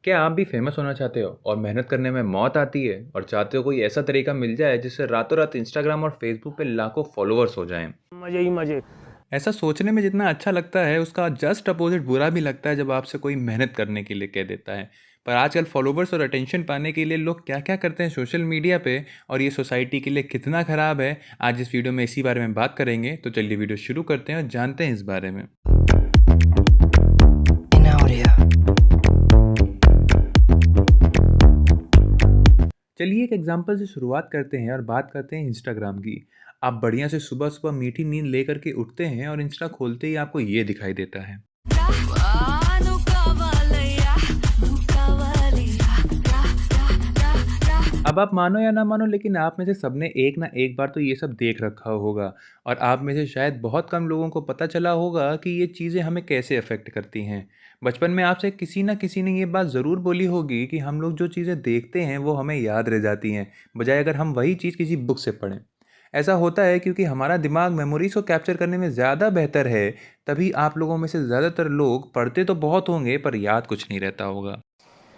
क्या आप भी फेमस होना चाहते हो और मेहनत करने में मौत आती है और चाहते हो कोई ऐसा तरीका मिल जाए जिससे रातों रात इंस्टाग्राम और फेसबुक पे लाखों फॉलोअर्स हो जाएं? मजे ही मजे। ऐसा सोचने में जितना अच्छा लगता है उसका जस्ट अपोजिट बुरा भी लगता है जब आपसे कोई मेहनत करने के लिए कह देता है। पर आजकल फॉलोवर्स और अटेंशन पाने के लिए लोग क्या क्या करते हैं सोशल मीडिया पे, और ये सोसाइटी के लिए कितना ख़राब है, आज इस वीडियो में इसी बारे में बात करेंगे। तो चलिए वीडियो शुरू करते हैं और जानते हैं इस बारे में। चलिए एक एग्जांपल से शुरुआत करते हैं और बात करते हैं इंस्टाग्राम की। आप बढ़िया से सुबह सुबह मीठी नींद लेकर के उठते हैं और इंस्टा खोलते ही आपको ये दिखाई देता है। अब आप मानो या ना मानो, लेकिन आप में से सबने एक ना एक बार तो ये सब देख रखा होगा। और आप में से शायद बहुत कम लोगों को पता चला होगा कि ये चीज़ें हमें कैसे अफेक्ट करती हैं। बचपन में आपसे किसी ना किसी ने ये बात ज़रूर बोली होगी कि हम लोग जो चीज़ें देखते हैं वो हमें याद रह जाती हैं, बजाय अगर हम वही चीज़ किसी बुक से पढ़ें। ऐसा होता है क्योंकि हमारा दिमाग मेमोरीज को कैप्चर करने में ज़्यादा बेहतर है। तभी आप लोगों में से ज़्यादातर लोग पढ़ते तो बहुत होंगे पर याद कुछ नहीं रहता होगा।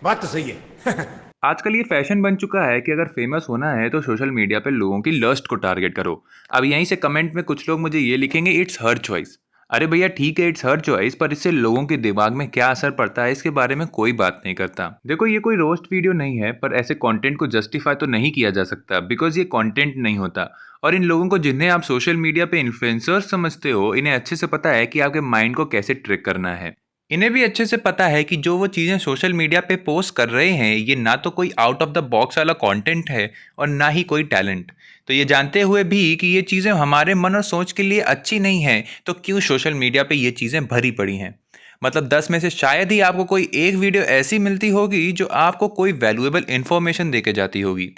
बात तो सही है। आजकल ये फैशन बन चुका है कि अगर फेमस होना है तो सोशल मीडिया पे लोगों की लस्ट को टारगेट करो। अब यहीं से कमेंट में कुछ लोग मुझे ये लिखेंगे, इट्स हर चॉइस। अरे भैया ठीक है, इट्स हर चॉइस, पर इससे लोगों के दिमाग में क्या असर पड़ता है इसके बारे में कोई बात नहीं करता। देखो, ये कोई रोस्ट वीडियो नहीं है, पर ऐसे कंटेंट को जस्टिफाई तो नहीं किया जा सकता बिकॉज ये कंटेंट नहीं होता। और इन लोगों को जिन्हें आप सोशल मीडिया पे इन्फ्लुएंसर्स समझते हो, इन्हें अच्छे से पता है कि आपके माइंड को कैसे ट्रिक करना है। इन्हें भी अच्छे से पता है कि जो वो चीज़ें सोशल मीडिया पे पोस्ट कर रहे हैं ये ना तो कोई आउट ऑफ द बॉक्स वाला कंटेंट है और ना ही कोई टैलेंट। तो ये जानते हुए भी कि ये चीज़ें हमारे मन और सोच के लिए अच्छी नहीं हैं, तो क्यों सोशल मीडिया पे ये चीज़ें भरी पड़ी हैं। मतलब 10 में से शायद ही आपको कोई एक वीडियो ऐसी मिलती होगी जो आपको कोई वैल्यूएबल इन्फॉर्मेशन दे के जाती होगी।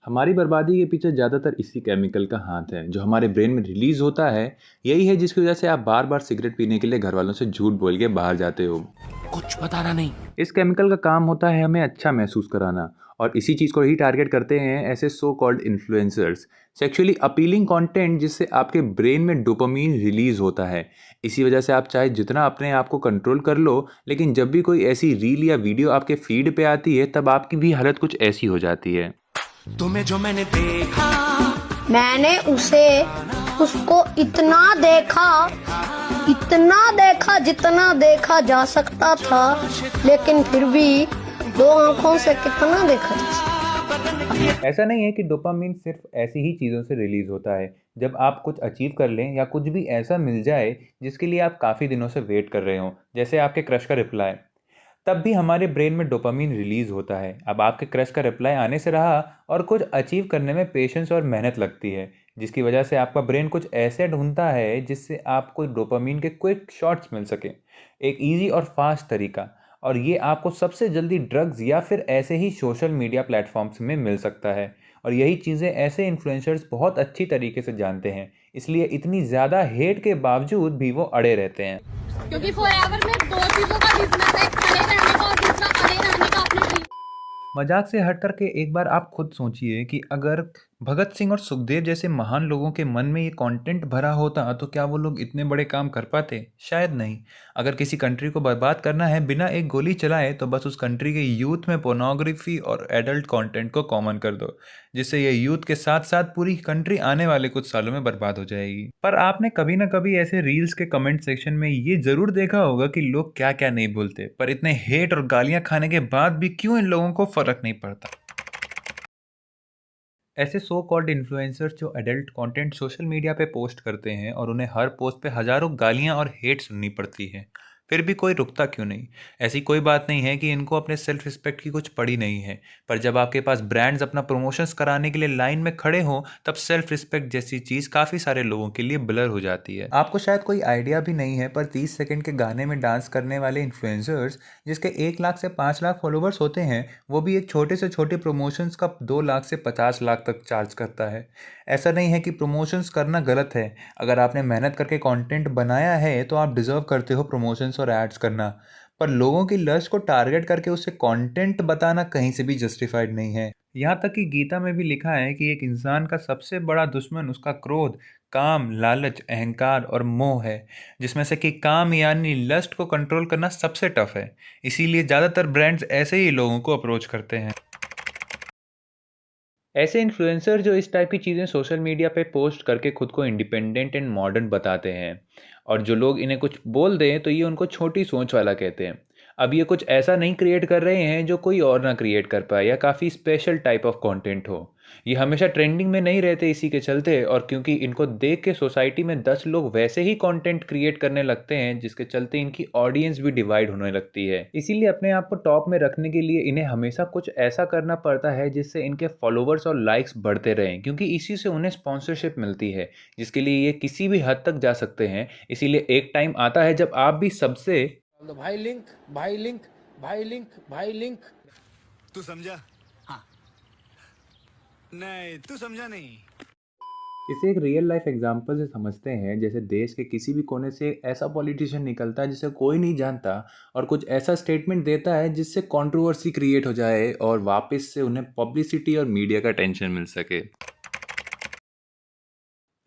हमारी बर्बादी के पीछे ज़्यादातर इसी केमिकल का हाथ है जो हमारे ब्रेन में रिलीज़ होता है। यही है जिसकी वजह से आप बार बार सिगरेट पीने के लिए घर वालों से झूठ बोल के बाहर जाते हो। कुछ बताना नहीं। इस केमिकल का काम होता है हमें अच्छा महसूस कराना, और इसी चीज़ को ही टारगेट करते हैं ऐसे so called influencers. Sexually appealing content जिससे आपके ब्रेन में डोपामीन रिलीज होता है। इसी वजह से आप चाहे जितना अपने आप को कंट्रोल कर लो, लेकिन जब भी कोई ऐसी रील या वीडियो आपके फीड पे आती है तब आपकी भी हालत कुछ ऐसी हो जाती है। तुम्हें जो मैंने देखा, मैंने उसे उसको इतना देखा जितना देखा जा सकता था, लेकिन फिर भी दो आंखों से कितना देखा जा सकता। ऐसा नहीं है कि डोपामिन सिर्फ ऐसी ही चीज़ों से रिलीज होता है। जब आप कुछ अचीव कर लें या कुछ भी ऐसा मिल जाए जिसके लिए आप काफ़ी दिनों से वेट कर रहे हो, जैसे आपके क्रश का रिप्लाई, तब भी हमारे ब्रेन में डोपामिन रिलीज होता है। अब आपके क्रश का रिप्लाई आने से रहा और कुछ अचीव करने में पेशेंस और मेहनत लगती है, जिसकी वजह से आपका ब्रेन कुछ ऐसे ढूंढता है जिससे आपको डोपामिन के क्विक शॉट्स मिल सके, एक इजी और फास्ट तरीका। और ये आपको सबसे जल्दी ड्रग्स या फिर ऐसे ही सोशल मीडिया प्लेटफॉर्म्स में मिल सकता है। और यही चीज़ें ऐसे इन्फ्लुएंसर्स बहुत अच्छी तरीके से जानते हैं, इसलिए इतनी ज़्यादा हेट के बावजूद भी वो अड़े रहते हैं। क्योंकि फॉरएवर में दो चीजों का बिजनेस है, खड़े रहने का और दूसरा अड़े रहने का अपने ड्रीम। मजाक से हट करके एक बार आप खुद सोचिए कि अगर भगत सिंह और सुखदेव जैसे महान लोगों के मन में ये कंटेंट भरा होता तो क्या वो लोग इतने बड़े काम कर पाते? शायद नहीं। अगर किसी कंट्री को बर्बाद करना है बिना एक गोली चलाए तो बस उस कंट्री के यूथ में पोर्नोग्राफी और एडल्ट कंटेंट को कॉमन कर दो, जिससे ये यूथ के साथ साथ पूरी कंट्री आने वाले कुछ सालों में बर्बाद हो जाएगी। पर आपने कभी ना कभी ऐसे रील्स के कमेंट सेक्शन में ये जरूर देखा होगा कि लोग क्या क्या नहीं बोलते, पर इतने हेट और गालियां खाने के बाद भी क्यों इन लोगों को फर्क नहीं पड़ता। ऐसे सो कॉल्ड इन्फ्लुएंसर्स जो एडल्ट कंटेंट सोशल मीडिया पे पोस्ट करते हैं और उन्हें हर पोस्ट पे हज़ारों गालियां और हेट सुननी पड़ती है, फिर भी कोई रुकता क्यों नहीं? ऐसी कोई बात नहीं है कि इनको अपने सेल्फ रिस्पेक्ट की कुछ पड़ी नहीं है। पर जब आपके पास ब्रांड्स अपना प्रमोशंस कराने के लिए लाइन में खड़े हों, तब सेल्फ रिस्पेक्ट जैसी चीज़ काफ़ी सारे लोगों के लिए ब्लर हो जाती है। आपको शायद कोई आइडिया भी नहीं है, पर 30 सेकंड के गाने में डांस करने वाले इन्फ्लुएंसर्स जिसके 1 लाख से 5 लाख फॉलोवर्स होते हैं, वो भी एक छोटे से छोटे प्रमोशंस का 2 लाख से 50 लाख तक चार्ज करता है। ऐसा नहीं है कि प्रमोशंस करना गलत है। अगर आपने मेहनत करके कंटेंट बनाया है तो आप डिज़र्व करते हो प्रमोशंस और एड्स करना। पर लोगों की लस्ट को टारगेट करके उससे कंटेंट बताना कहीं से भी जस्टिफाइड नहीं है। यहाँ तक कि गीता में भी लिखा है कि एक इंसान का सबसे बड़ा दुश्मन उसका क्रोध, काम, लालच, अहंकार और मोह है, जिसमें से कि काम यानी लस्ट को कंट्रोल करना सबसे टफ है। इसीलिए ज़्यादातर ब्रांड्स ऐसे ही लोगों को अप्रोच करते हैं। ऐसे इन्फ्लुएंसर जो इस टाइप की चीज़ें सोशल मीडिया पे पोस्ट करके खुद को इंडिपेंडेंट एंड मॉडर्न बताते हैं, और जो लोग इन्हें कुछ बोल दें तो ये उनको छोटी सोच वाला कहते हैं। अब ये कुछ ऐसा नहीं क्रिएट कर रहे हैं जो कोई और ना क्रिएट कर पाए या काफ़ी स्पेशल टाइप ऑफ कंटेंट हो। ये हमेशा ट्रेंडिंग में नहीं रहते इसी के चलते, और क्योंकि इनको देख के सोसाइटी में 10 लोग वैसे ही कंटेंट क्रिएट करने लगते हैं, जिसके चलते इनकी ऑडियंस भी डिवाइड होने लगती है। इसीलिए अपने आप को टॉप में रखने के लिए इन्हें हमेशा कुछ ऐसा करना पड़ता है जिससे इनके फॉलोवर्स और लाइक्स बढ़ते रहें, क्योंकि इसी से उन्हें स्पॉन्सरशिप मिलती है, जिसके लिए ये किसी भी हद तक जा सकते हैं। इसीलिए एक टाइम आता है जब आप भी सबसे भाई लिंक भाई लिंक भाई लिंक भाई लिंक। तू समझा? हाँ। नहीं, तू समझा नहीं। इसे एक रियल लाइफ एग्जांपल से समझते हैं। जैसे देश के किसी भी कोने से ऐसा पॉलिटिशियन निकलता है जिसे कोई नहीं जानता, और कुछ ऐसा स्टेटमेंट देता है जिससे कंट्रोवर्सी क्रिएट हो जाए और वापस से उन्हें पब्लिसिटी और मीडिया का टेंशन मिल सके।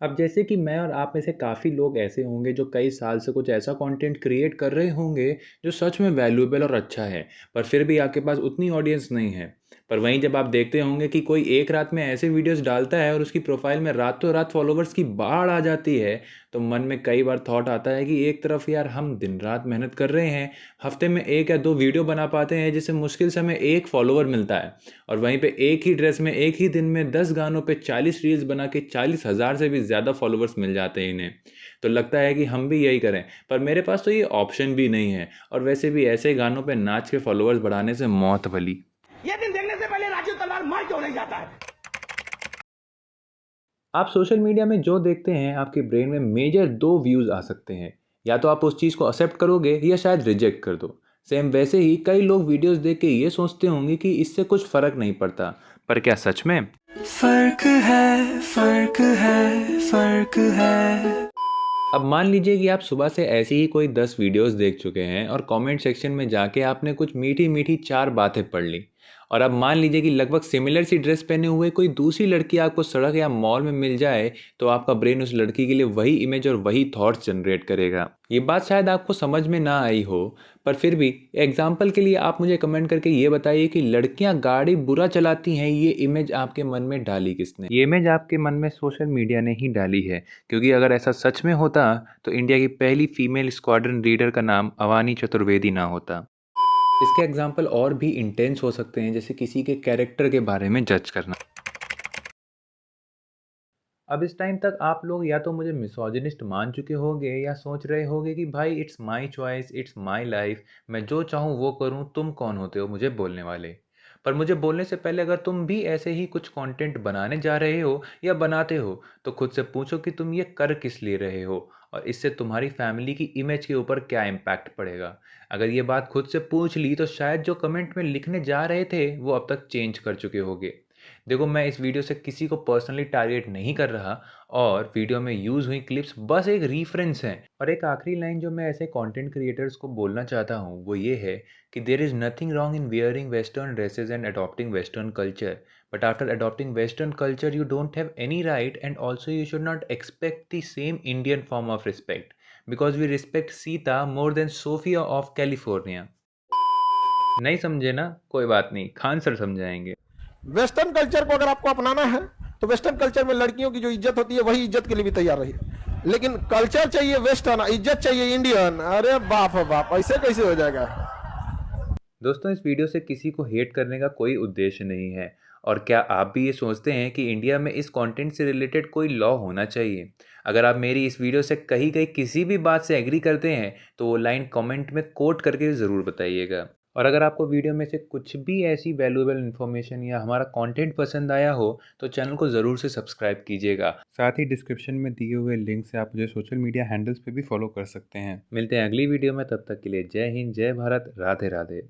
अब जैसे कि मैं और आप में से काफ़ी लोग ऐसे होंगे जो कई साल से कुछ ऐसा कंटेंट क्रिएट कर रहे होंगे जो सच में वैल्यूएबल और अच्छा है, पर फिर भी आपके पास उतनी ऑडियंस नहीं है। पर वहीं जब आप देखते होंगे कि कोई एक रात में ऐसे वीडियोस डालता है और उसकी प्रोफाइल में रातों रात फॉलोवर्स की बाढ़ आ जाती है, तो मन में कई बार थॉट आता है कि एक तरफ यार हम दिन रात मेहनत कर रहे हैं, हफ्ते में 1 या 2 वीडियो बना पाते हैं जिससे मुश्किल से हमें 1 फॉलोवर मिलता है, और वहीं पे एक ही ड्रेस में एक ही दिन में 10 गानों पे 40 रील्स बना के 40,000 से भी ज़्यादा फॉलोवर्स मिल जाते हैं इन्हें। तो लगता है कि हम भी यही करें, पर मेरे पास तो ये ऑप्शन भी नहीं है, और वैसे भी ऐसे गानों पे नाच के फॉलोवर्स बढ़ाने से मौत भली। ये दिन देखने से पहले राजू तलवार मार क्यों नहीं जाता है? आप सोशल मीडिया में जो देखते हैं, आपके ब्रेन में मेजर 2 व्यूज़ आ सकते हैं। या तो आप उस चीज़ को एक्सेप्ट करोगे या शायद रिजेक्ट कर दो। सेम वैसे ही कई लोग वीडियोस देख के ये सोचते होंगे कि इससे कुछ फ़र्क नहीं पड़ता, पर क्या सच में फर्क है, फर्क है, फर्क है। अब मान लीजिए कि आप सुबह से ऐसी ही कोई 10 वीडियोस देख चुके हैं और कमेंट सेक्शन में जाके आपने कुछ मीठी मीठी 4 बातें पढ़ ली, और अब मान लीजिए कि लगभग सिमिलर सी ड्रेस पहने हुए कोई दूसरी लड़की आपको सड़क या मॉल में मिल जाए, तो आपका ब्रेन उस लड़की के लिए वही इमेज और वही थॉट्स जनरेट करेगा। ये बात शायद आपको समझ में ना आई हो, पर फिर भी एग्जाम्पल के लिए आप मुझे कमेंट करके ये बताइए कि लड़कियां गाड़ी बुरा चलाती हैं, ये इमेज आपके मन में डाली किसने? ये इमेज आपके मन में सोशल मीडिया ने ही डाली है, क्योंकि अगर ऐसा सच में होता तो इंडिया की पहली फीमेल स्क्वाड्रन लीडर का नाम अवानी चतुर्वेदी ना होता। इसके एग्जाम्पल और भी इंटेंस हो सकते हैं, जैसे किसी के कैरेक्टर के बारे में जज करना। अब इस टाइम तक आप लोग या तो मुझे मिसोजिनिस्ट मान चुके होंगे या सोच रहे होंगे कि भाई it's my choice, it's my life, मैं जो चाहूँ वो करूँ, तुम कौन होते हो मुझे बोलने वाले। पर मुझे बोलने से पहले अगर तुम भी ऐसे ही कुछ कंटेंट बनाने जा रहे हो या बनाते हो, तो खुद से पूछो कि तुम ये कर किस लिए रहे हो, और इससे तुम्हारी फैमिली की इमेज के ऊपर क्या इम्पैक्ट पड़ेगा। अगर ये बात खुद से पूछ ली तो शायद जो कमेंट में लिखने जा रहे थे वो अब तक चेंज कर चुके होंगे। देखो, मैं इस वीडियो से किसी को पर्सनली टारगेट नहीं कर रहा, और वीडियो में यूज़ हुई क्लिप्स बस एक रीफरेंस हैं। और एक आखिरी लाइन जो मैं ऐसे कंटेंट क्रिएटर्स को बोलना चाहता हूँ वो ये है कि there is nothing wrong in wearing western dresses and adopting western culture, but after adopting western culture you don't have any right, and also you should not expect the same Indian form of respect, because we respect Sita more than Sophia of California. नहीं समझे ना? कोई बात नहीं, Khan sir समझाएंगे। Western culture को अगर आपको अपनाना है तो वेस्टर्न कल्चर में लड़कियों की जो इज्जत होती है वही इज्जत के लिए भी तैयार रहिए, लेकिन कल्चर चाहिए वेस्टर्न, इज्जत चाहिए इंडियन। अरे बाप रे बाप, ऐसे कैसे हो जाएगा? दोस्तों, इस वीडियो से किसी को हेट करने का कोई उद्देश्य नहीं है। और क्या आप भी ये सोचते हैं कि इंडिया में इस कंटेंट से रिलेटेड कोई लॉ होना चाहिए? अगर आप मेरी इस वीडियो से कही गई किसी भी बात से एग्री करते हैं तो वो लाइन कमेंट में कोट करके ज़रूर बताइएगा। और अगर आपको वीडियो में से कुछ भी ऐसी वैल्यूएबल इन्फॉर्मेशन या हमारा कंटेंट पसंद आया हो तो चैनल को ज़रूर से सब्सक्राइब कीजिएगा। साथ ही डिस्क्रिप्शन में दिए हुए लिंक से आप मुझे सोशल मीडिया हैंडल्स पे भी फॉलो कर सकते हैं। मिलते हैं अगली वीडियो में, तब तक के लिए जय हिंद, जय भारत, राधे राधे।